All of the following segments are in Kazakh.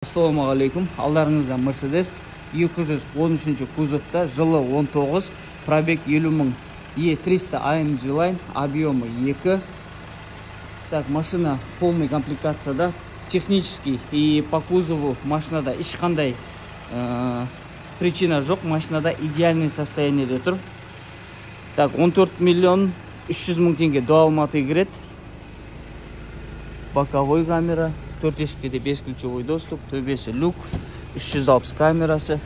Ассалаумағалейкум. Алдарыңызда Mercedes 213 кузовта, жылы 19, пробег 50 000, E300 AMG Line, объемы 2. Так, машина полный комплектацияда, технический, и по кузову машинада ешқандай причина жоқ, машинада идеальный состояниеде тұр. Так, 14 миллион 300 000 теңге до Алматы кіреді. Боковой камера, 4 есікте бесключевой доступ, төбесі люк, 360 камерасы,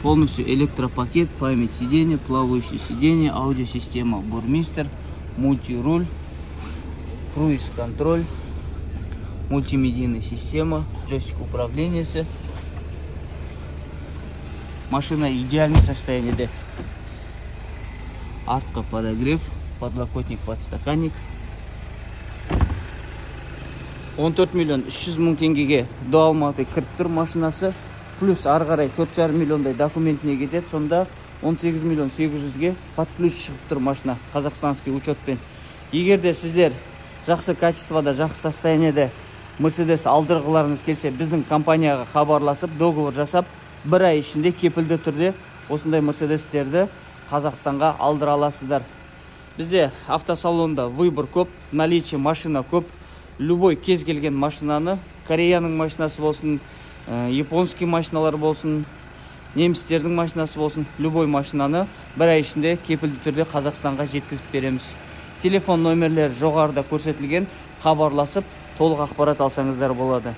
полностью электропакет, память сиденья, плавающее сиденье, аудиосистема бурмистер, мультируль, круиз-контроль, мультимедийная система, джойстик управления. Машина идеальное состояние. Артка подогрев, подлокотник, подстаканник. 14 миллион 300 000 теңгеге до Алматы кіріп тұр машинасы. Плюс арғарай 4,5 миллиондай документіне кетеді. Сонда 18 миллион 800-ге под ключ шығып тұр машина қазақстанский учетпен. Егерде сіздер жақсы качествода, жақсы состояниеде Mercedes алдырғыларыңыз келсе, біздің компанияға хабарласып, договор жасап, бір ай ішінде кепілді түрде осындай Mercedesтерді Қазақстанға алдыра аласыздар. Бізде автосалонда выбор көп, наличие машина көп. Любой кез келген машинаны, Кореяның машинасы болсын, японский машиналар болсын, немістердің машинасы болсын, любой машинаны бір ай ішінде кепілді түрде Қазақстанға жеткізіп береміз. Телефон номерлері жоғарыда көрсетілген, хабарласып, толық ақпарат алсаңыздар болады.